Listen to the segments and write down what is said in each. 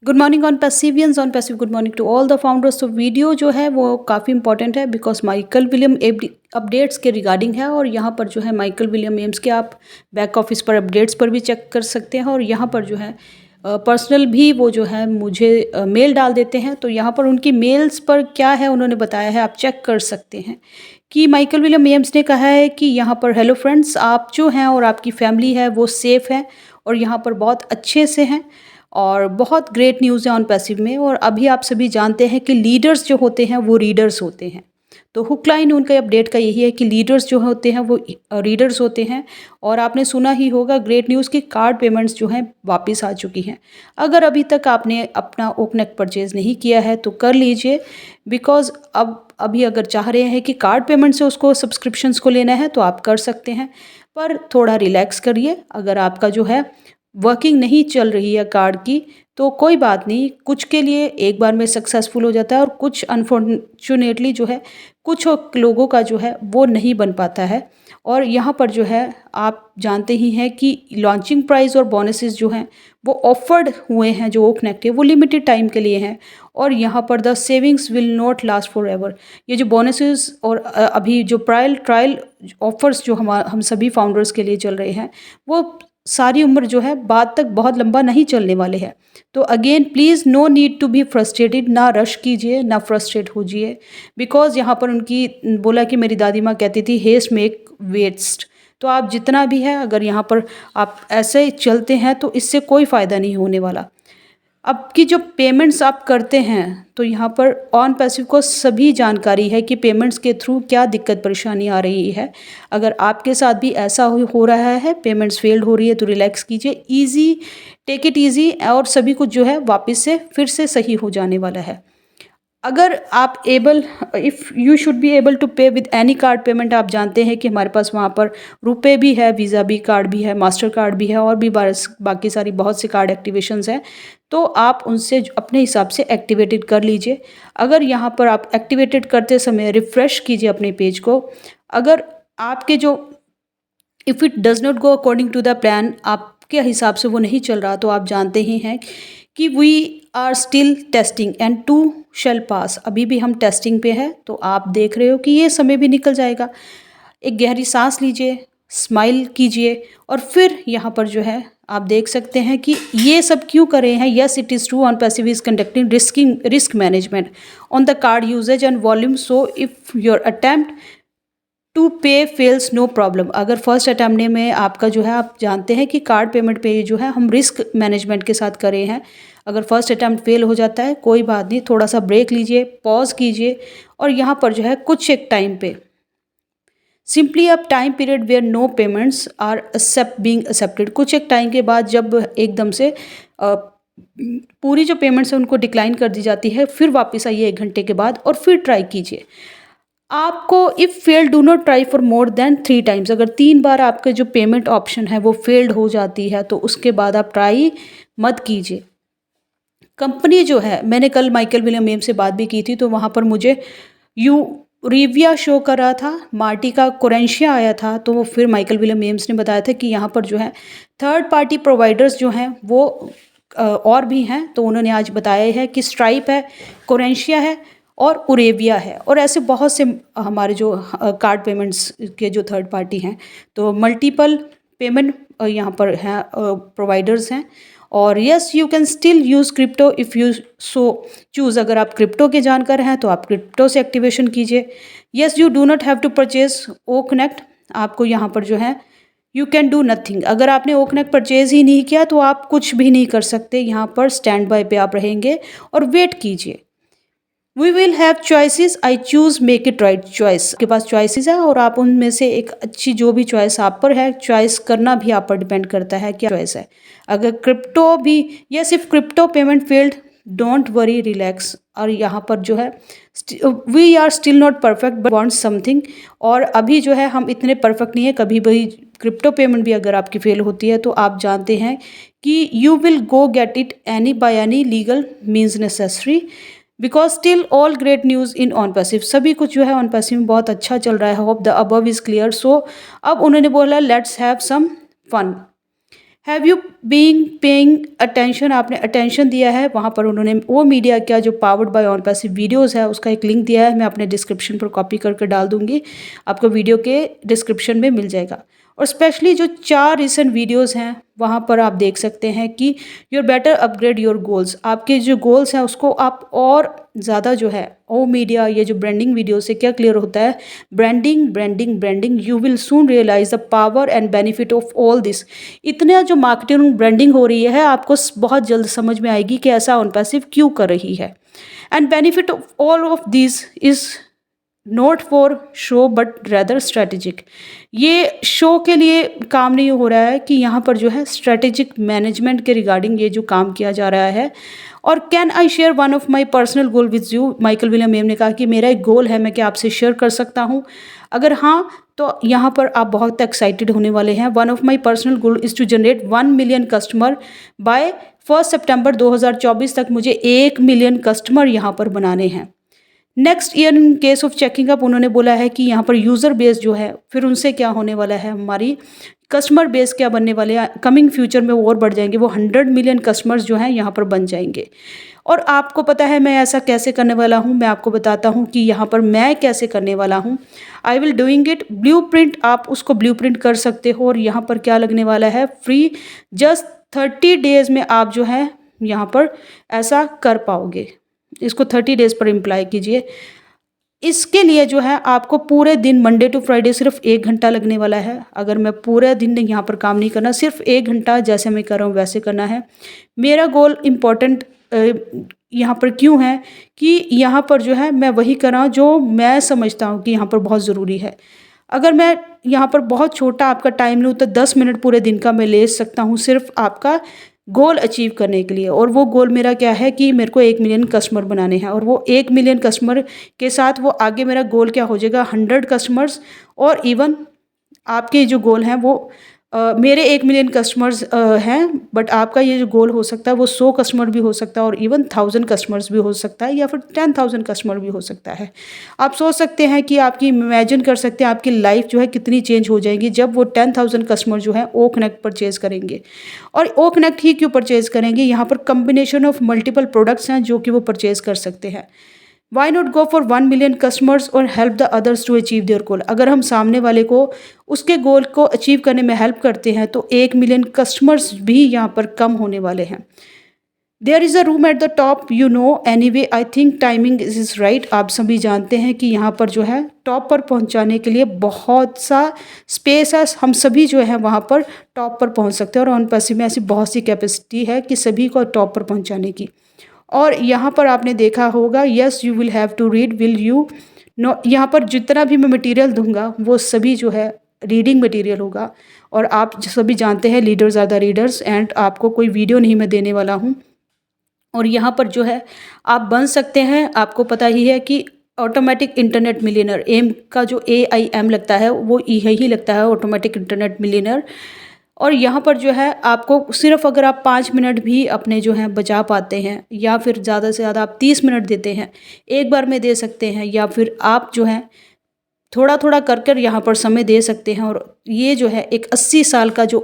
Good morning on passivians OnPassive good morning to all the founders. तो video जो है वो काफ़ी इंपॉर्टेंट है बिकॉज माइकल विलियम अपडेट्स के रिगार्डिंग है। और यहाँ पर जो है माइकल विलियम एम्स के आप बैक ऑफिस पर अपडेट्स पर भी चेक कर सकते हैं। और यहाँ पर जो है पर्सनल भी वो जो है मुझे मेल डाल देते हैं। तो यहाँ पर उनकी मेल्स पर क्या है उन्होंने बताया है, आप चेक कर सकते हैं कि माइकल विलियम एम्स ने कहा है कि यहाँ पर हेलो फ्रेंड्स, आप जो हैं और आपकी फैमिली है वो सेफ़ है और यहाँ पर बहुत अच्छे से हैं और बहुत ग्रेट न्यूज़ है ऑन पैसिव में। और अभी आप सभी जानते हैं कि लीडर्स जो होते हैं वो रीडर्स होते हैं। तो हुक लाइन उनका अपडेट का यही है कि लीडर्स जो होते हैं वो रीडर्स होते हैं। और आपने सुना ही होगा ग्रेट न्यूज़ की कार्ड पेमेंट्स जो हैं वापस आ चुकी हैं। अगर अभी तक आपने अपना ओकनेक परचेज़ नहीं किया है तो कर लीजिए बिकॉज़ अब अभी अगर चाह रहे हैं कि कार्ड पेमेंट से उसको सब्सक्रिप्शंस को लेना है तो आप कर सकते हैं। पर थोड़ा रिलैक्स करिए। अगर आपका जो है वर्किंग नहीं चल रही है कार्ड की तो कोई बात नहीं, कुछ के लिए एक बार में सक्सेसफुल हो जाता है और कुछ अनफॉर्चुनेटली जो है कुछ लोगों का जो है वो नहीं बन पाता है। और यहाँ पर जो है आप जानते ही हैं कि लॉन्चिंग प्राइस और बोनसेस जो हैं वो ऑफर्ड हुए हैं, जो ओकनेक्ट है वो लिमिटेड टाइम के लिए हैं। और यहाँ पर the savings will not last for ever. ये जो बोनसेस और अभी जो ट्रायल ऑफर्स जो हम सभी फाउंडर्स के लिए चल रहे हैं वो सारी उम्र जो है बाद तक बहुत लंबा नहीं चलने वाले हैं। तो again please no need to be frustrated, ना रश कीजिए ना फ्रस्ट्रेट होजिए बिकॉज़ यहाँ पर उनकी बोला कि मेरी दादी माँ कहती थी हेस्ट मेक वेस्ट। तो आप जितना भी है अगर यहाँ पर आप ऐसे चलते हैं तो इससे कोई फ़ायदा नहीं होने वाला। अब की जो पेमेंट्स आप करते हैं तो यहाँ पर ऑन पैसिव को सभी जानकारी है कि पेमेंट्स के थ्रू क्या दिक्कत परेशानी आ रही है। अगर आपके साथ भी ऐसा हो रहा है, पेमेंट्स फेल्ड हो रही है तो रिलैक्स कीजिए, इजी टेक इट इजी और सभी कुछ जो है वापस से फिर से सही हो जाने वाला है। अगर आप if you should be able to pay with any card payment, आप जानते हैं कि हमारे पास वहाँ पर रुपए भी है, वीज़ा भी कार्ड भी है, मास्टर कार्ड भी है और भी बाकी सारी बहुत सी कार्ड एक्टिवेशंस हैं। तो आप उनसे अपने हिसाब से एक्टिवेटेड कर लीजिए। अगर यहाँ पर आप एक्टिवेटेड करते समय रिफ़्रेश कीजिए अपने पेज को। अगर आपके जो if it does not go according to the plan, आपके हिसाब से वो नहीं चल रहा, तो आप जानते ही हैं कि we are still testing and to shell pass. अभी भी हम टेस्टिंग पे है। तो आप देख रहे हो कि ये समय भी निकल जाएगा। एक गहरी सांस लीजिए, स्माइल कीजिए और फिर यहाँ पर जो है आप देख सकते हैं कि ये सब क्यों कर रहे हैं। Yes it is true, OnPassive is conducting risk management on the card usage and volume. So if your attempt to pay fails no problem. अगर फर्स्ट अटैम्प्ट में आपका जो है, आप जानते हैं कि कार्ड पेमेंट पे जो है हम रिस्क मैनेजमेंट के साथ करे हैं। अगर फर्स्ट अटैम्प्ट फेल हो जाता है कोई बात नहीं, थोड़ा सा ब्रेक लीजिए, पॉज कीजिए और यहाँ पर जो है कुछ एक टाइम पे सिंपली अब time period where no payments are being accepted. कुछ एक टाइम के बाद जब एकदम से पूरी जो पेमेंट्स है उनको डिक्लाइन कर दी जाती है, फिर वापस आइए 1 घंटे के बाद और फिर ट्राई कीजिए। आपको if failed do not try for more than 3 times. अगर 3 बार आपके जो पेमेंट ऑप्शन है वो फेल्ड हो जाती है तो उसके बाद आप ट्राई मत कीजिए। कंपनी जो है, मैंने कल माइकल विलियम एम्स से बात भी की थी तो वहाँ पर मुझे रिविया शो कर रहा था, मार्टी का कोरेंशिया आया था। तो वो फिर माइकल विलियम एम्स ने बताया था कि यहाँ पर जो है थर्ड पार्टी प्रोवाइडर्स जो हैं वो और भी हैं। तो उन्होंने आज बताया है कि स्ट्राइप है, कोरेंशिया है और उरेविया है और ऐसे बहुत से हमारे जो कार्ड पेमेंट्स के जो थर्ड पार्टी हैं। तो मल्टीपल पेमेंट यहाँ पर हैं, प्रोवाइडर्स हैं। और yes you can still use crypto if you so choose. अगर आप क्रिप्टो के जानकार हैं तो आप क्रिप्टो से एक्टिवेशन कीजिए। Yes you do not have to purchase oh connect. आपको यहाँ पर जो है यू कैन डू नथिंग। अगर आपने ओ कनेक्ट परचेज ही नहीं किया तो आप कुछ भी नहीं कर सकते। यहाँ पर स्टैंड बाय पे आप रहेंगे और वेट कीजिए। We will have choices, I choose make it right choice. आपके पास चॉइसेस है और आप उनमें से एक अच्छी जो भी चॉइस आप पर है, चॉइस करना भी आप पर डिपेंड करता है क्या चॉइस है। अगर क्रिप्टो भी, या सिर्फ crypto payment failed, don't worry, relax. और यहाँ पर जो है we are still not perfect but want something. और अभी जो है हम इतने परफेक्ट नहीं है। कभी भी क्रिप्टो पेमेंट भी अगर आपकी फेल होती है तो आप जानते हैं कि you will go get it any by any legal means necessary because still all great news in on passive. सभी कुछ जो है ऑन पैसिव में बहुत अच्छा चल रहा है। Hope the above is clear. So अब उन्होंने बोला let's have some fun. Have you being paying attention, आपने अटेंशन दिया है। वहाँ पर उन्होंने वो मीडिया क्या जो powered by OnPassive videos है उसका एक लिंक दिया है, मैं अपने डिस्क्रिप्शन पर कॉपी करके डाल दूँगी, आपको वीडियो के डिस्क्रिप्शन में मिल जाएगा। और स्पेशली जो 4 रिसेंट वीडियोज़ हैं वहाँ पर आप देख सकते हैं कि your better upgrade your goals, आपके जो गोल्स हैं उसको आप और ज़्यादा जो है ओ मीडिया ये जो ब्रांडिंग वीडियो से क्या क्लियर होता है, branding branding branding, you will soon realise the power and benefit of all this. इतना जो मार्केटिंग ब्रांडिंग हो रही है आपको बहुत जल्द समझ में आएगी कि ऐसा ऑन पैसिव क्यों कर रही है। And benefit of all of this is not for show but rather strategic, ये शो के लिए काम नहीं हो रहा है कि यहाँ पर जो है स्ट्रेटेजिक मैनेजमेंट के रिगार्डिंग ये जो काम किया जा रहा है। और can I share one of my personal goal with you, Michael William M ने कहा कि मेरा एक गोल है, मैं क्या आपसे शेयर कर सकता हूँ? अगर हाँ तो यहाँ पर आप बहुत एक्साइटेड होने वाले हैं। One of my personal goal is to generate 1 million customer by 1 सितंबर 2024 तक, मुझे 1 मिलियन कस्टमर यहाँ पर बनाने हैं। Next year in case of checking up, उन्होंने बोला है कि यहाँ पर यूज़र बेस जो है फिर उनसे क्या होने वाला है, हमारी कस्टमर बेस क्या बनने वाले हैं, कमिंग फ्यूचर में वो और बढ़ जाएंगे, वो 100 मिलियन कस्टमर्स जो हैं यहाँ पर बन जाएंगे। और आपको पता है मैं ऐसा कैसे करने वाला हूँ, मैं आपको बताता हूँ कि यहाँ पर मैं कैसे करने वाला हूँ। I will doing it blueprint, आप उसको ब्लूप्रिंट कर सकते हो। और यहाँ पर क्या लगने वाला है, फ्री, जस्ट 30 डेज़ में आप जो है यहाँ पर ऐसा कर पाओगे। इसको 30 डेज़ पर इम्प्लाई कीजिए। इसके लिए जो है आपको पूरे दिन मंडे टू फ्राइडे सिर्फ 1 घंटा लगने वाला है। अगर मैं पूरे दिन यहाँ पर काम नहीं करना, सिर्फ 1 घंटा जैसे मैं कर रहा हूँ वैसे करना है। मेरा गोल इम्पॉर्टेंट यहाँ पर क्यों है कि यहाँ पर जो है मैं वही करा जो मैं समझता हूँ कि यहाँ पर बहुत ज़रूरी है। अगर मैं यहाँ पर बहुत छोटा आपका टाइम लूँ तो 10 मिनट पूरे दिन का मैं ले सकता हूँ सिर्फ आपका गोल अचीव करने के लिए। और वो गोल मेरा क्या है कि मेरे को 1 मिलियन कस्टमर बनाने हैं। और वो 1 मिलियन कस्टमर के साथ वो आगे मेरा गोल क्या हो जाएगा, 100 कस्टमर्स। और इवन आपके जो गोल हैं वो मेरे 1 मिलियन कस्टमर्स हैं, बट आपका ये जो गोल हो सकता है वो 100 कस्टमर भी हो सकता है, और इवन 1000 कस्टमर्स भी हो सकता है, या फिर 10,000 कस्टमर भी हो सकता है। आप सोच सकते हैं कि आपकी इमेजिन कर सकते हैं आपकी लाइफ जो है कितनी चेंज हो जाएगी जब वो 10,000 कस्टमर जो है ओ कनेक्ट परचेज़ करेंगे। और ओ कनेक्ट ही क्यों परचेज़ करेंगे, यहाँ पर कम्बिनेशन ऑफ मल्टीपल प्रोडक्ट्स हैं जो कि वो परचेज़ कर सकते हैं। Why not go for 1 million customers और help the others to achieve their goal. अगर हम सामने वाले को उसके गोल को अचीव करने में हेल्प करते हैं तो 1 मिलियन कस्टमर्स भी यहाँ पर कम होने वाले हैं। There is a room at the top, you know anyway I think timing is right. आप सभी जानते हैं कि यहाँ पर जो है टॉप पर पहुँचाने के लिए बहुत सा स्पेस है, हम सभी जो है वहाँ पर टॉप पर पहुँच सकते हैं। और ऑन पैसिव में ऐसी बहुत सी कैपेसिटी है कि सभी को टॉप पर पहुँचाने की। और यहाँ पर आपने देखा होगा, yes you will have to read, will you know, यहाँ पर जितना भी मैं मटेरियल दूंगा वो सभी जो है रीडिंग मटेरियल होगा। और आप सभी जानते हैं leaders are the readers, and आपको कोई वीडियो नहीं मैं देने वाला हूँ। और यहाँ पर जो है आप बन सकते हैं, आपको पता ही है कि ऑटोमेटिक इंटरनेट मिलियनर, एम का जो AIM लगता है वो यही लगता है, ऑटोमेटिक इंटरनेट मिलियनर। और यहाँ पर जो है आपको सिर्फ अगर आप 5 मिनट भी अपने जो हैं बचा पाते हैं, या फिर ज़्यादा से ज़्यादा आप 30 मिनट देते हैं, एक बार में दे सकते हैं, या फिर आप जो है थोड़ा थोड़ा कर कर यहाँ पर समय दे सकते हैं। और ये जो है एक 80 साल का जो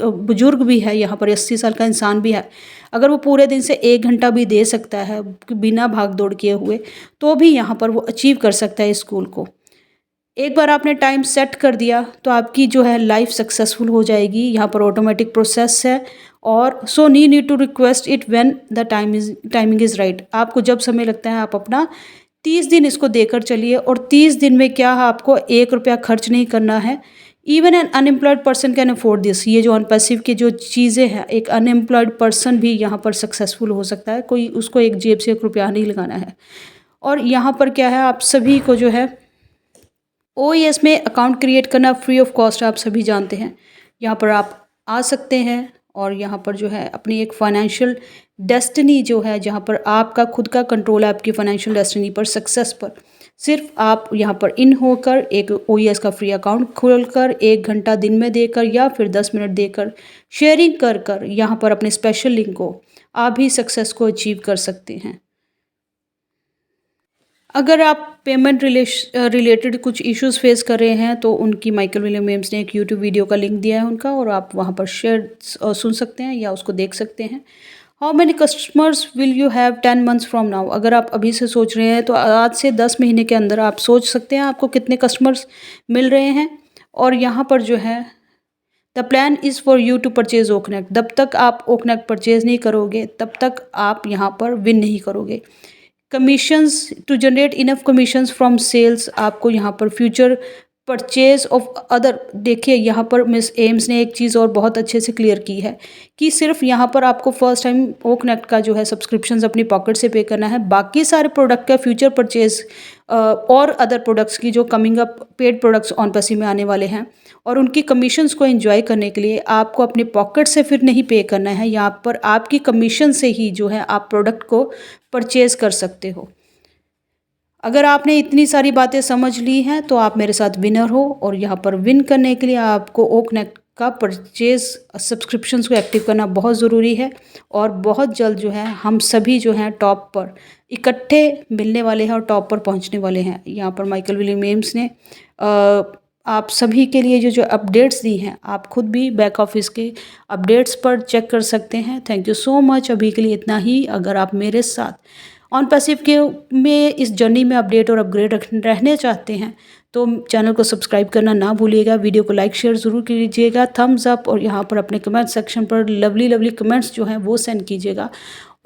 बुजुर्ग भी है, यहाँ पर 80 साल का इंसान भी है, अगर वो पूरे दिन से 1 घंटा भी दे सकता है बिना भाग दौड़ किए हुए, तो भी यहाँ पर वो अचीव कर सकता है इस गोल को। एक बार आपने टाइम सेट कर दिया तो आपकी जो है लाइफ सक्सेसफुल हो जाएगी। यहाँ पर ऑटोमेटिक प्रोसेस है, और so need to request it when the timing is right. आपको जब समय लगता है आप अपना 30 दिन इसको देकर चलिए, और 30 दिन में क्या आपको 1 रुपया खर्च नहीं करना है। Even an unemployed person can afford this, ये जो अनपैसिव की जो चीज़ें हैं, एक अनएम्प्लॉयड पर्सन भी यहाँ पर सक्सेसफुल हो सकता है, कोई उसको एक जेब से 1 रुपया नहीं लगाना है। और यहाँ पर क्या है, आप सभी को जो है OES में अकाउंट क्रिएट करना फ्री ऑफ कॉस्ट, आप सभी जानते हैं। यहाँ पर आप आ सकते हैं और यहाँ पर जो है अपनी एक फाइनेंशियल डेस्टिनी जो है, जहाँ पर आपका खुद का कंट्रोल है आपकी फाइनेंशियल डेस्टिनी पर, सक्सेस पर, सिर्फ आप यहाँ पर इन होकर एक OES का फ्री अकाउंट खोलकर 1 घंटा दिन में देकर या फिर 10 मिनट देकर शेयरिंग कर कर यहाँ पर अपने स्पेशल लिंक को आप भी सक्सेस को अचीव कर सकते हैं। अगर आप पेमेंट रिलेटेड कुछ इश्यूज फेस कर रहे हैं तो उनकी माइकल विलियम एम्स ने एक यूट्यूब वीडियो का लिंक दिया है उनका, और आप वहाँ पर शेयर सुन सकते हैं या उसको देख सकते हैं। How many customers will you have 10 months from now. अगर आप अभी से सोच रहे हैं तो आज से 10 महीने के अंदर आप सोच सकते हैं आपको कितने कस्टमर्स मिल रहे हैं। और यहाँ पर जो है the plan is for you to purchase OConnect. जब तक आप ओकनेक्ट परचेज नहीं करोगे तब तक आप यहाँ पर विन नहीं करोगे। Commissions to generate enough commissions from sales, आपको यहाँ पर फ्यूचर परचेज ऑफ अदर। देखिए यहाँ पर मिस एम्स ने एक चीज़ और बहुत अच्छे से क्लियर की है कि सिर्फ यहाँ पर आपको फर्स्ट टाइम ओ कनेक्ट का जो है सब्सक्रिप्शंस अपनी पॉकेट से पे करना है, बाकी सारे प्रोडक्ट का फ्यूचर परचेज और अदर प्रोडक्ट्स की जो coming up paid products OnPassive में आने वाले हैं और उनकी कमीशंस को एंजॉय करने के लिए आपको अपने पॉकेट से फिर नहीं पे करना है, यहाँ पर आपकी कमीशन से ही जो है आप प्रोडक्ट को परचेज कर सकते हो। अगर आपने इतनी सारी बातें समझ ली हैं तो आप मेरे साथ विनर हो, और यहाँ पर विन करने के लिए आपको ओ कनेक्ट का परचेज सब्सक्रिप्शंस को एक्टिव करना बहुत ज़रूरी है। और बहुत जल्द जो है हम सभी जो हैं टॉप पर इकट्ठे मिलने वाले हैं और टॉप पर पहुंचने वाले हैं। यहाँ पर माइकल विलियम एम्स ने आप सभी के लिए जो अपडेट्स दी हैं आप खुद भी बैक ऑफिस के अपडेट्स पर चेक कर सकते हैं। Thank you so much. अभी के लिए इतना ही। अगर आप मेरे साथ ऑन पैसिव के में इस जर्नी में अपडेट और अपग्रेड रहने चाहते हैं तो चैनल को सब्सक्राइब करना ना भूलिएगा, वीडियो को लाइक शेयर ज़रूर कीजिएगा, थम्स अप, और यहाँ पर अपने कमेंट सेक्शन पर लवली लवली कमेंट्स जो हैं वो सेंड कीजिएगा।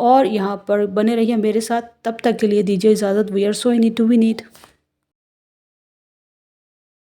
और यहाँ पर बने रहिए मेरे साथ। तब तक के लिए दीजिए इजाज़त। We are so in need to we need.